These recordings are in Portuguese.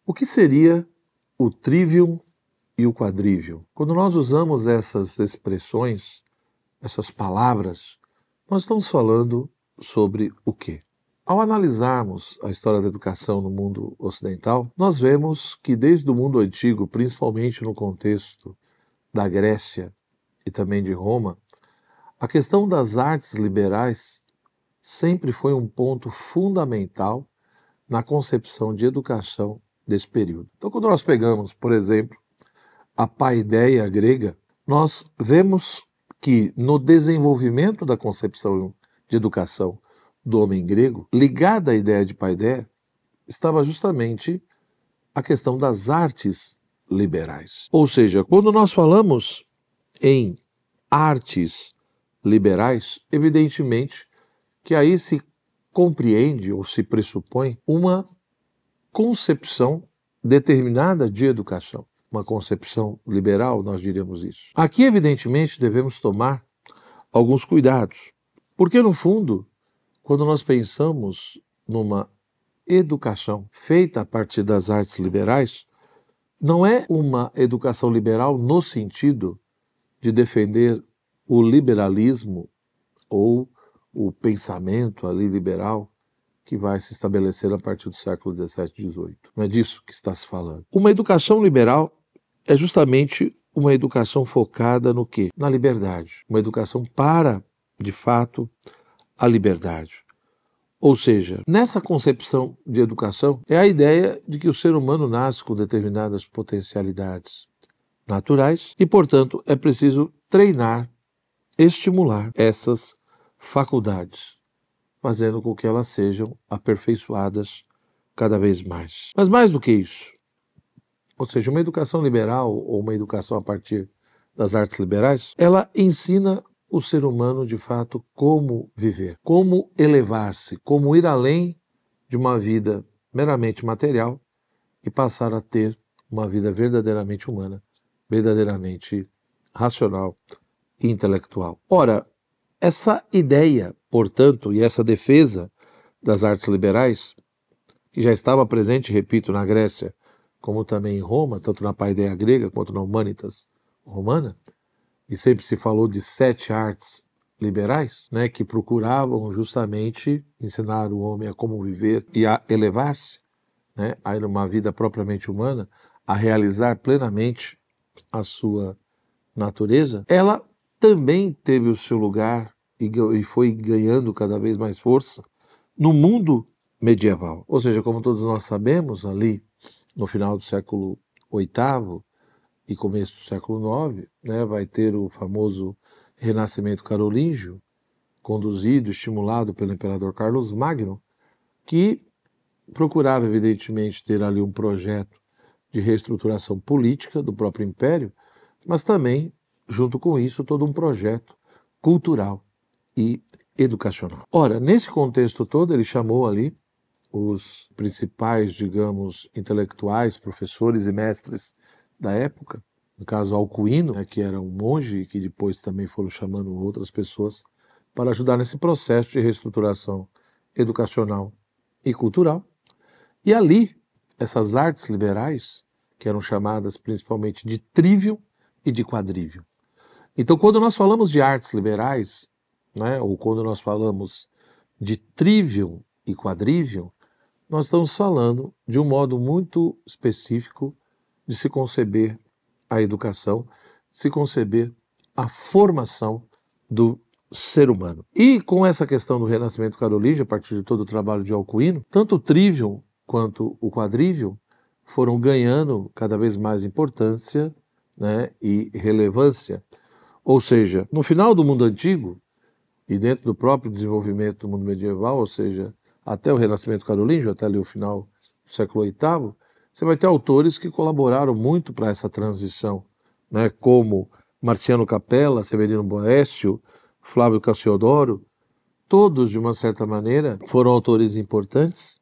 O que seria o trivium e o quadrivium? Quando nós usamos essas expressões, essas palavras, nós estamos falando sobre o quê? Ao analisarmos a história da educação no mundo ocidental, nós vemos que desde o mundo antigo, principalmente no contexto da Grécia e também de Roma, a questão das artes liberais sempre foi um ponto fundamental na concepção de educação desse período. Então, quando nós pegamos, por exemplo, a paideia grega, nós vemos que no desenvolvimento da concepção de educação do homem grego, ligada à ideia de paideia, estava justamente a questão das artes liberais. Ou seja, quando nós falamos em artes liberais, evidentemente que aí se compreende ou se pressupõe uma concepção determinada de educação. Uma concepção liberal, nós diríamos isso. Aqui, evidentemente, devemos tomar alguns cuidados, porque, no fundo, quando nós pensamos numa educação feita a partir das artes liberais, não é uma educação liberal no sentido de defender o liberalismo ou o pensamento ali liberal que vai se estabelecer a partir do século XVII e XVIII. Não é disso que está se falando. Uma educação liberal é justamente uma educação focada no quê? Na liberdade. Uma educação para, de fato, a liberdade. Ou seja, nessa concepção de educação é a ideia de que o ser humano nasce com determinadas potencialidades naturais e, portanto, é preciso treinar, estimular essas faculdades, fazendo com que elas sejam aperfeiçoadas cada vez mais. Mas mais do que isso, ou seja, uma educação liberal ou uma educação a partir das artes liberais, ela ensina o ser humano, de fato, como viver, como elevar-se, como ir além de uma vida meramente material e passar a ter uma vida verdadeiramente humana, verdadeiramente racional e intelectual. Ora, essa ideia, portanto, e essa defesa das artes liberais, que já estava presente, repito, na Grécia, como também em Roma, tanto na paideia grega quanto na humanitas romana, e sempre se falou de 7 artes liberais, né, que procuravam justamente ensinar o homem a como viver e a elevar-se, né, a ir uma vida propriamente humana, a realizar plenamente a sua natureza, ela também teve o seu lugar e foi ganhando cada vez mais força no mundo medieval. Ou seja, como todos nós sabemos, ali no final do século VIII e começo do século IX, né, vai ter o famoso Renascimento Carolíngio, conduzido, estimulado pelo imperador Carlos Magno, que procurava, evidentemente, ter ali um projeto de reestruturação política do próprio império, mas também, junto com isso, todo um projeto cultural e educacional. Ora, nesse contexto todo, ele chamou ali os principais, digamos, intelectuais, professores e mestres da época, no caso Alcuino, que era um monge e que depois também foram chamando outras pessoas para ajudar nesse processo de reestruturação educacional e cultural. E ali, essas artes liberais, que eram chamadas principalmente de trivium e de quadrivium. Então, quando nós falamos de artes liberais, né, ou quando nós falamos de trivium e quadrivium, nós estamos falando de um modo muito específico de se conceber a educação, de se conceber a formação do ser humano. E com essa questão do Renascimento Carolíngio, a partir de todo o trabalho de Alcuino, tanto o trivium quanto o quadrivium foram ganhando cada vez mais importância, né, e relevância. Ou seja, no final do mundo antigo e dentro do próprio desenvolvimento do mundo medieval, ou seja, até o Renascimento Carolíngio, até ali o final do século VIII, você vai ter autores que colaboraram muito para essa transição, né, como Marciano Capella, Severino Boécio, Flávio Cassiodoro, todos, de uma certa maneira, foram autores importantes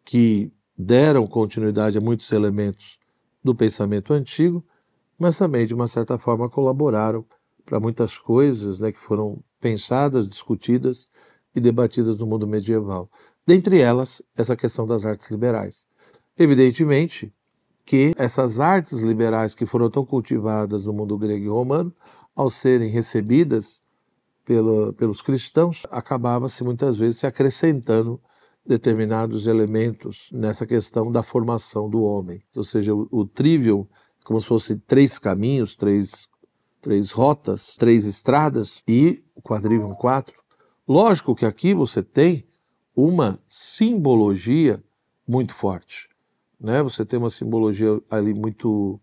que deram continuidade a muitos elementos do pensamento antigo, mas também, de uma certa forma, colaboraram para muitas coisas, né, que foram pensadas, discutidas e debatidas no mundo medieval. Dentre elas, essa questão das artes liberais. Evidentemente que essas artes liberais que foram tão cultivadas no mundo grego e romano, ao serem recebidas pelos cristãos, acabava-se muitas vezes se acrescentando determinados elementos nessa questão da formação do homem. Ou seja, o trivium, como se fossem 3 caminhos, três rotas, 3 estradas, e o quadrivium 4. Lógico que aqui você tem uma simbologia muito forte, né? Você tem uma simbologia ali muito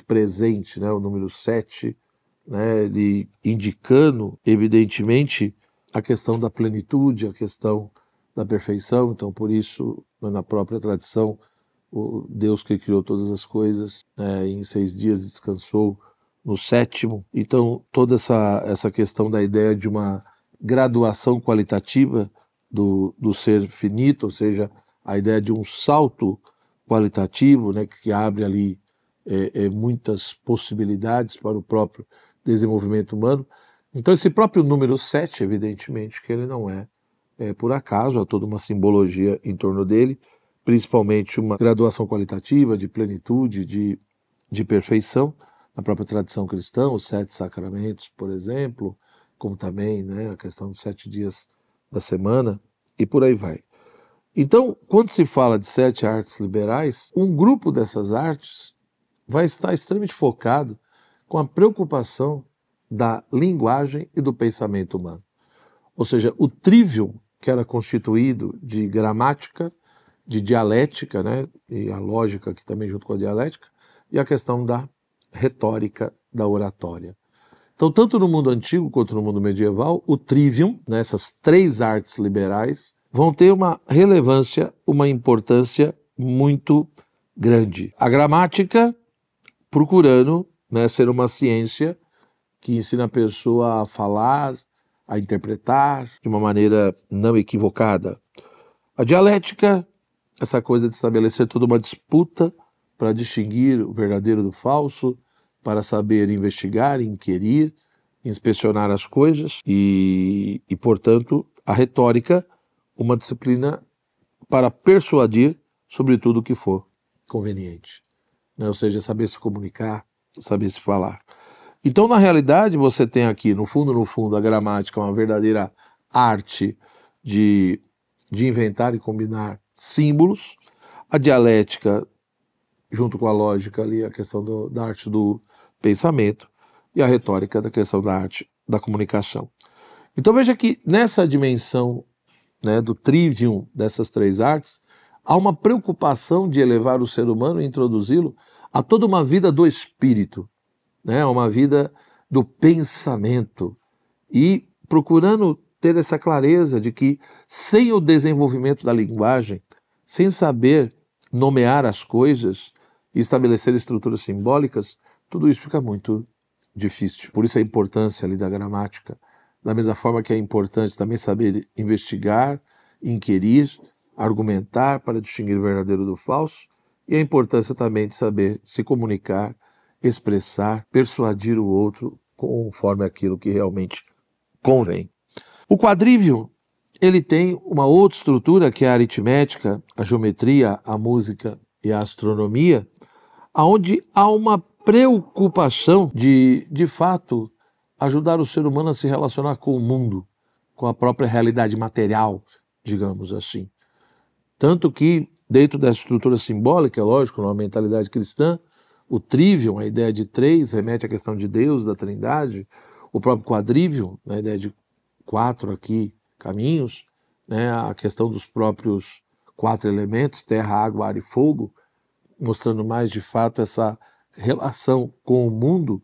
presente, né? O número 7, né? Ele indicando, evidentemente, a questão da plenitude, a questão da perfeição. Então, por isso, na própria tradição, o Deus que criou todas as coisas, né, em 6 dias descansou no 7º. Então, toda essa questão da ideia de uma graduação qualitativa do ser finito, ou seja, a ideia de um salto qualitativo, né, que abre ali muitas possibilidades para o próprio desenvolvimento humano. Então, esse próprio número 7, evidentemente, que ele não é por acaso, há toda uma simbologia em torno dele, principalmente uma graduação qualitativa de plenitude, de perfeição, na própria tradição cristã, os 7 sacramentos, por exemplo, como também, né, a questão dos 7 dias da semana, e por aí vai. Então, quando se fala de 7 artes liberais, um grupo dessas artes vai estar extremamente focado com a preocupação da linguagem e do pensamento humano. Ou seja, o trivium, que era constituído de gramática, de dialética, né, e a lógica que também junto com a dialética, e a questão da retórica, da oratória. Então, tanto no mundo antigo quanto no mundo medieval, o trivium, né, essas 3 artes liberais, vão ter uma relevância, uma importância muito grande. A gramática, procurando, né, ser uma ciência que ensina a pessoa a falar, a interpretar de uma maneira não equivocada. A dialética, essa coisa de estabelecer toda uma disputa para distinguir o verdadeiro do falso, para saber investigar, inquirir, inspecionar as coisas e, portanto, a retórica, uma disciplina para persuadir sobre tudo o que for conveniente, né? Ou seja, saber se comunicar, saber se falar. Então, na realidade, você tem aqui, no fundo, a gramática é uma verdadeira arte de inventar e combinar símbolos. A dialética, junto com a lógica ali, a questão da arte do pensamento. E a retórica, da questão da arte da comunicação. Então, veja que nessa dimensão, né, do trivium dessas 3 artes, há uma preocupação de elevar o ser humano e introduzi-lo a toda uma vida do espírito, né, uma vida do pensamento, e procurando ter essa clareza de que sem o desenvolvimento da linguagem, sem saber nomear as coisas e estabelecer estruturas simbólicas, tudo isso fica muito difícil. Por isso a importância ali da gramática, da mesma forma que é importante também saber investigar, inquirir, argumentar para distinguir o verdadeiro do falso, e a importância também de saber se comunicar, expressar, persuadir o outro conforme aquilo que realmente convém. O quadrivium, ele tem uma outra estrutura que é a aritmética, a geometria, a música e a astronomia, onde há uma preocupação de fato, ajudar o ser humano a se relacionar com o mundo, com a própria realidade material, digamos assim. Tanto que, dentro dessa estrutura simbólica, lógico, numa mentalidade cristã, o trivium, a ideia de 3, remete à questão de Deus, da Trindade. O próprio quadrivium, a ideia de 4 aqui caminhos, né, a questão dos próprios 4 elementos, terra, água, ar e fogo, mostrando mais de fato essa relação com o mundo,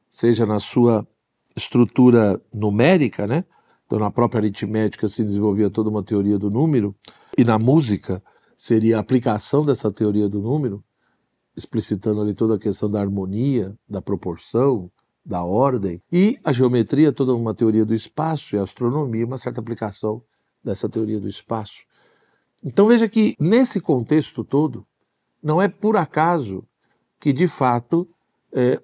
seja na sua estrutura numérica, né? Então, na própria aritmética se desenvolvia toda uma teoria do número, e na música seria a aplicação dessa teoria do número, explicitando ali toda a questão da harmonia, da proporção, da ordem, e a geometria, toda uma teoria do espaço, e a astronomia, uma certa aplicação dessa teoria do espaço. Então veja que, nesse contexto todo, não é por acaso que, de fato,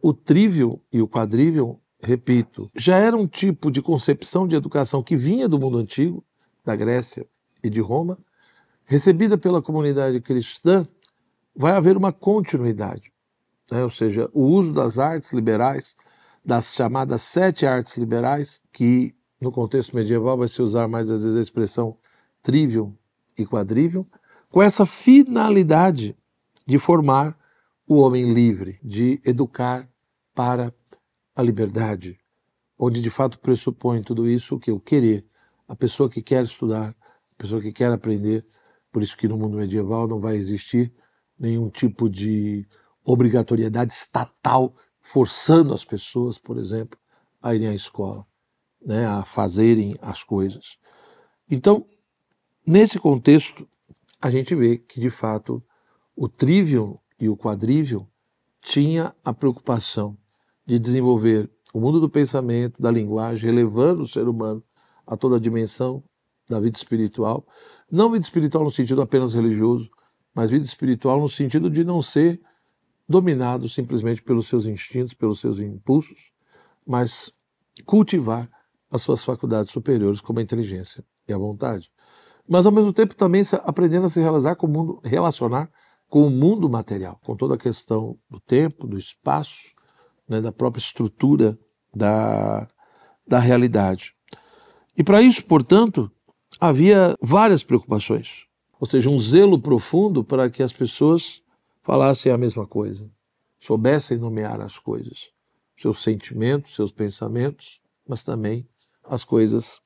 o trivium e o quadrivium, repito, já era um tipo de concepção de educação que vinha do mundo antigo, da Grécia e de Roma, recebida pela comunidade cristã, vai haver uma continuidade, né? Ou seja, o uso das artes liberais, das chamadas 7 artes liberais, que no contexto medieval vai se usar mais às vezes a expressão trivium e quadrivium, com essa finalidade de formar o homem livre, de educar para a liberdade, onde de fato pressupõe tudo isso o que? O querer, a pessoa que quer estudar, a pessoa que quer aprender. Por isso que no mundo medieval não vai existir nenhum tipo de obrigatoriedade estatal forçando as pessoas, por exemplo, a irem à escola, né, a fazerem as coisas. Então, nesse contexto, a gente vê que, de fato, o trivium e o quadrivium tinha a preocupação de desenvolver o mundo do pensamento, da linguagem, elevando o ser humano a toda a dimensão da vida espiritual. Não vida espiritual no sentido apenas religioso, mas vida espiritual no sentido de não ser dominado simplesmente pelos seus instintos, pelos seus impulsos, mas cultivar as suas faculdades superiores como a inteligência e a vontade. Mas ao mesmo tempo também aprendendo a se relacionar com o mundo material, com toda a questão do tempo, do espaço, né, da própria estrutura da realidade. E para isso, portanto, havia várias preocupações, ou seja, um zelo profundo para que as pessoas falassem a mesma coisa, soubessem nomear as coisas, seus sentimentos, seus pensamentos, mas também as coisas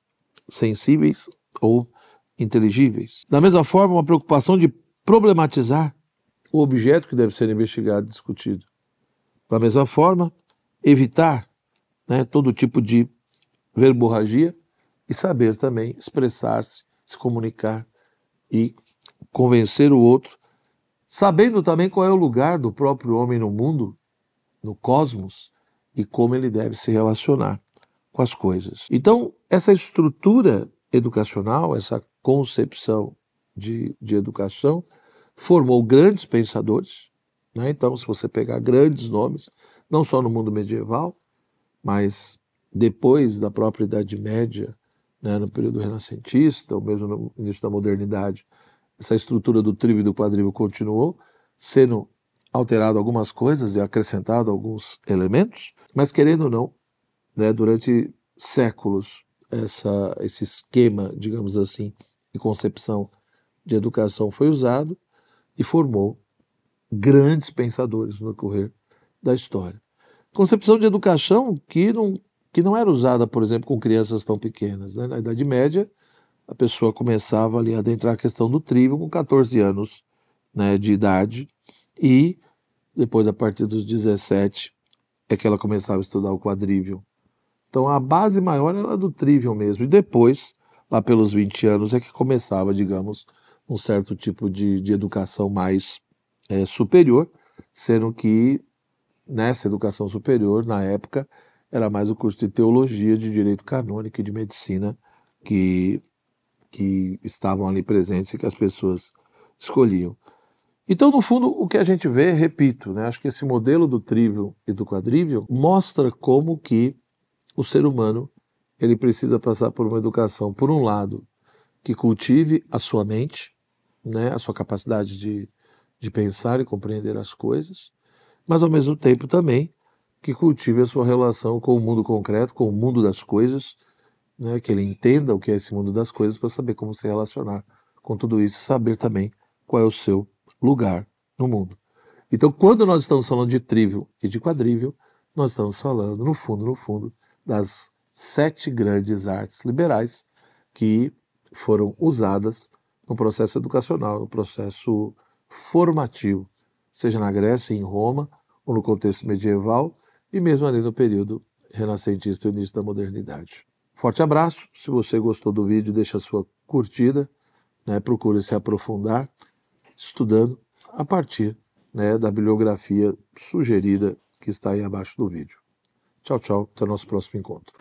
sensíveis ou inteligíveis. Da mesma forma, uma preocupação de problematizar o objeto que deve ser investigado e discutido. Da mesma forma, evitar, né, todo tipo de verborragia e saber também expressar-se, se comunicar e convencer o outro, sabendo também qual é o lugar do próprio homem no mundo, no cosmos, e como ele deve se relacionar com as coisas. Então, essa estrutura educacional, essa concepção de educação, formou grandes pensadores, né? Então, se você pegar grandes nomes, não só no mundo medieval, mas depois da própria Idade Média, né, no período renascentista, ou mesmo no início da modernidade, essa estrutura do trívium e do quadrivium continuou, sendo alterado algumas coisas e acrescentado alguns elementos, mas querendo ou não, né, durante séculos, esse esquema, digamos assim, de concepção de educação foi usado e formou grandes pensadores no decorrer da história. Concepção de educação que não era usada, por exemplo, com crianças tão pequenas, né? Na Idade Média, a pessoa começava ali a adentrar a questão do trívium com 14 anos, né, de idade, e depois, a partir dos 17, é que ela começava a estudar o quadrivium. Então, a base maior era do trivium mesmo, e depois, lá pelos 20 anos, é que começava, digamos, um certo tipo de educação mais superior, sendo que nessa educação superior, na época, era mais o curso de teologia, de direito canônico e de medicina que estavam ali presentes e que as pessoas escolhiam. Então, no fundo, o que a gente vê, repito, né, acho que esse modelo do trivium e do quadrivium mostra como que o ser humano ele precisa passar por uma educação, por um lado, que cultive a sua mente, né, a sua capacidade de pensar e compreender as coisas, mas ao mesmo tempo também que cultive a sua relação com o mundo concreto, com o mundo das coisas, né, que ele entenda o que é esse mundo das coisas para saber como se relacionar com tudo isso, saber também qual é o seu lugar no mundo. Então, quando nós estamos falando de trivium e de quadrivium, nós estamos falando, no fundo, das 7 grandes artes liberais que foram usadas no processo educacional, no processo formativo, seja na Grécia, em Roma, ou no contexto medieval, e mesmo ali no período renascentista e início da modernidade. Forte abraço, se você gostou do vídeo, deixa a sua curtida, né, procure se aprofundar, estudando a partir, né, da bibliografia sugerida que está aí abaixo do vídeo. Tchau, tchau, até o nosso próximo encontro.